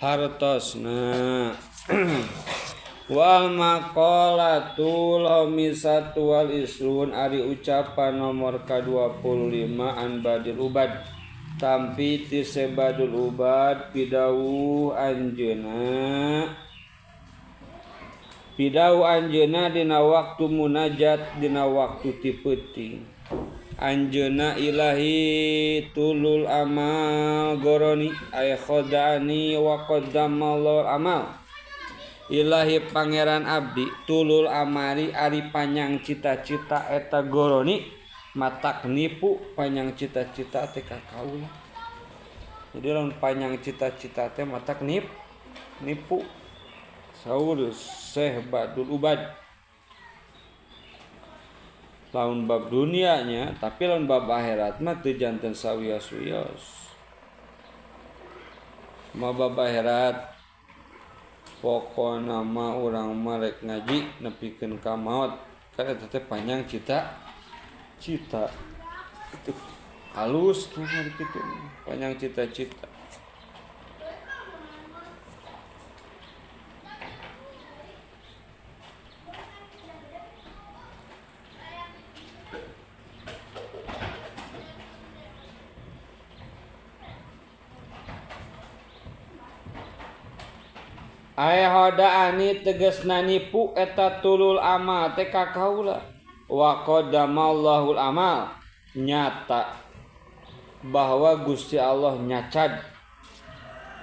hartosna. Wal maqalatul khamisatu wal isrun ari ucapan nomor ka-25 an badil ubad tampi ti sebadul ubad pidawuh anjeuna dina waktu munajat dina waktu ti peuting anjeuna ilahi tulul amal goroni ay khodani wa qaddamallahu amal. Ilahi pangeran abdi tulul amari ari panjang cita-cita eta goroni matak nipu panjang cita-cita teh ka kaula. Jadi lamun panjang cita-cita teh matak nipu. Saur Syekh Badul Ubad. Lamun bab dunianya, tapi lamun bab akhirat mah teu janten sawios-wios. Ma bab akhirat pokona mah urang mah rek ngaji nepikeun ka maot kan eta teh panjang cita-cita itu halus tuh hari kitu panjang cita-cita. Ai hodaani tegasna nipu eta tulul amal teh ka kaula wa qadamallahul amal nyata bahwa Gusti Allah nyacad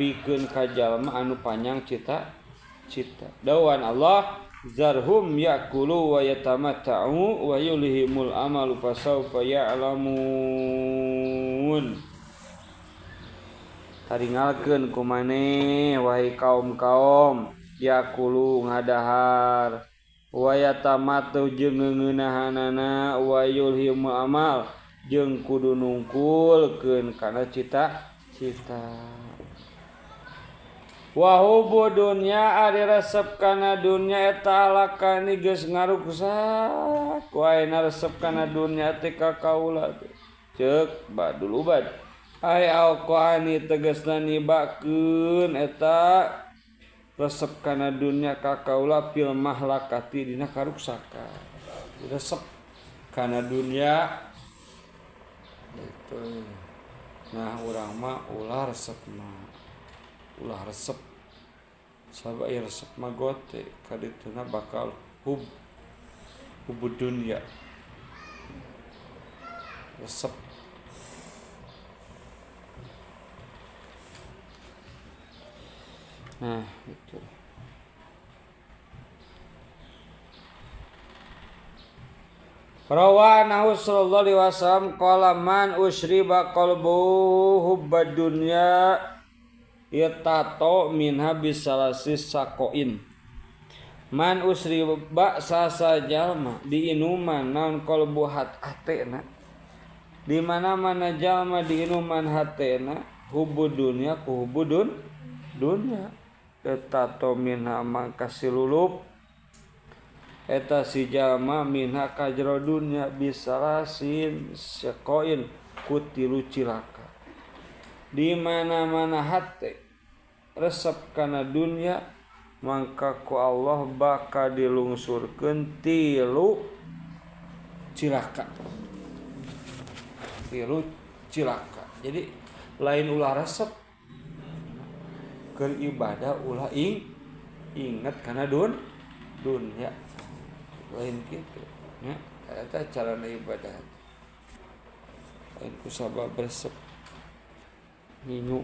pikeun ka jalma anu panjang cita-cita. Dawan Allah zarhum yaqulu wa yatamatta'u wa yulhimul amalu fasawfa ya'lamun. Taringalkeun ku maneh wahai kaum-kaum yaqulu ngadahar wa yatamatu jeung ngeuneunahanana wa yulhimul amal jeung kudu nungkulkeun kana cita-cita. Wa hubbu dunya ari resep kana dunya eta alakani geus ngaruksak wae resep kana dunya teh ka kaula ceuk Badul Ubad. Ai alqani tegasna nibakeun eta resep kana dunya ka kaula fil mahlakati dina karuksakan. Resep kana dunya itu. Nah urang mah ulah resep sabab ieu resep mah gote kadituna bakal hubud dunya resep. Nah itu Rawana sallallahu alaihi wasallam qala man usriba qalbuhu hubbad dunya yatato minha bisalasis sakoin. Man usriba sasajalma di inuman naon qalbu hatena di mana-mana jalma di inuman hatena hubbud dunya ku hubbud dunya etato minha mangka silulup eta si jalma minha kajro dunya bisalasin sakoin ku tilu cilaka. Di mana-mana hate resep kana dunya mangka ku Allah bakal dilungsurkeun tilu cilaka. Jadi lain ulah resep keur ibadah ulah inget kana dunya lain kitu nya eta carana ibadah lain ku sabab resep nginyu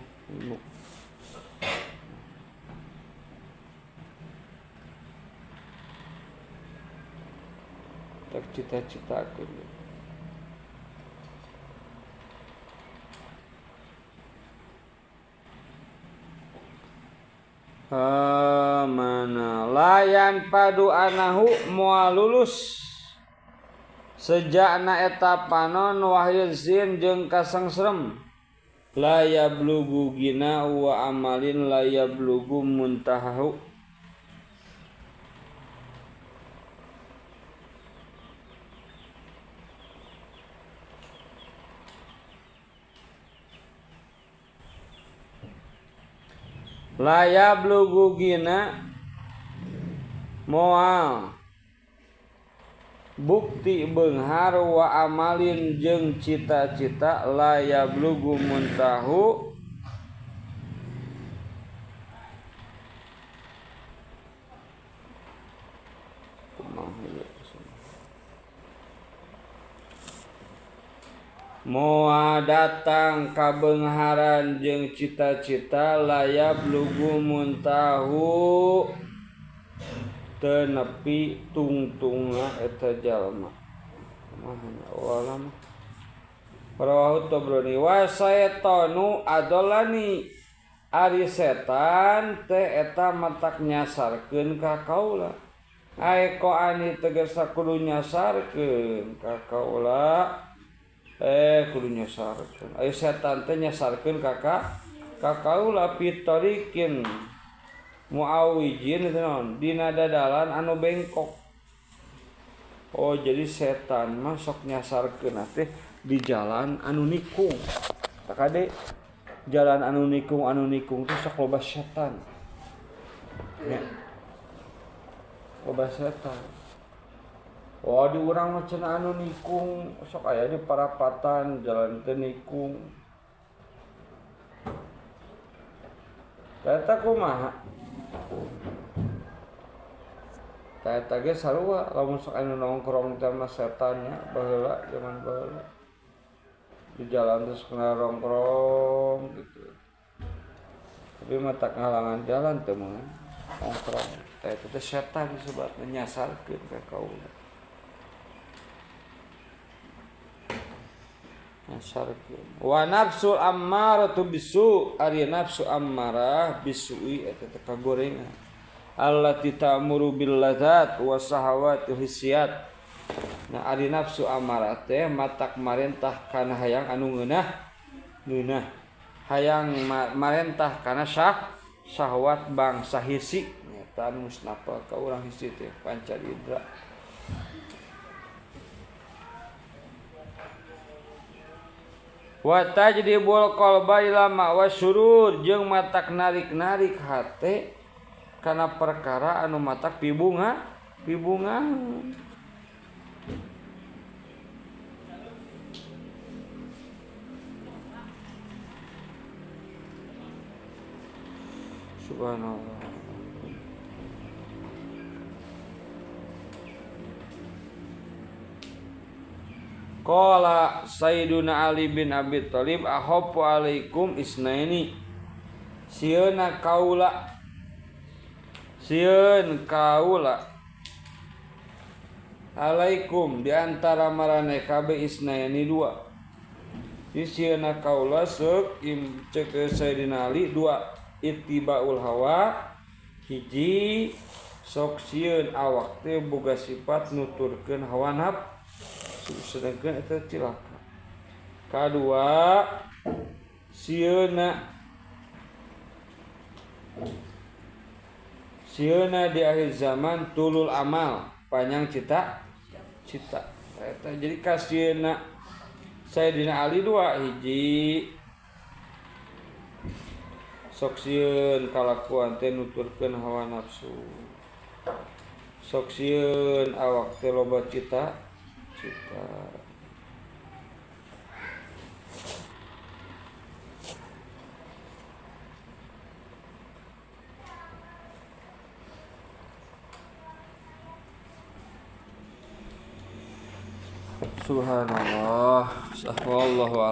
tak cita-citakeun mana layan padu anahu moal lulus sejakna eta panon wahyu zin jeung kasangsrem la yablugu gina wa amalin la yablugu muntahahu. La yablughu gina moal bukti beunghar wa amalin jeung cita-cita la yablughu muntahu moal datang kabeungharan jeung cita-cita la yablughu muntahu teu nepi tungtungna eta jalma mahana walam rawahu Tabrani wa saytanu adolani ari setan teh eta matak nyasarkeun ka kaula ai ko ani tegesa kudu nyasarkeun ka kaula kudu nyasarkeun ai setan teh nyasarkeun ka kaula pitarikin muawijin naon dina dadalan anu bengkok. Oh jadi setan mah sok nyasarkeun teh di jalan anu nikung. Takade jalan anu nikung teh sok loba setan. Ya. Loba setan. Oh di urang mah cenah anu nikung sok aya di parapatan jalan teh nikung. Eta kumaha? Eta ge sarua lamun sok anu nongkrong teh mah setannya baheula zaman baheula. Di jalan terus kena nongkrong gitu. Tapi mah tak ngalangan jalan teh mah nongkrong. Eta teh setan disebutna nyasarkeun ka kaula. Nyasarkeun. Wa nafsul ammaratu bisu ari nafsu ammarah bisu'i eta teh kagorengan. Allati ta'muru bil ladzat wa sahawati hisiyat. Nah ari nafsu amarah teh matak marentah kana hayang anu ngeunah. Hayang marentah kana syahwat bangsa hisi. Eta anu musnapa ka urang hisi teh panca indra. Wa tajdibul qalba ila ma'wa syurur jeung matak narik-narik hate kana perkara anu matak pibungan subhanallah. Qala Sayyiduna Ali bin Abi Thalib ahabbu alaikum isnaini sieun kaula alaikum diantara maraneh kabeh isnaini dua sieun kaula seuk ceuk Sayyidina Ali dua ittibaul hawa hiji sok sieun awak teh boga sifat nuturkeun hawa nafsu sedangkan eta cilaka. Kadua sieuna di akhir zaman tulul amal panjang cita eta jadi kasieuna Sayyidina Ali dua hiji sok sieun kalakuan teh nuturkeun hawa nafsu sok sieun awak teh loba cita subhanallah. Wallahu a'lam.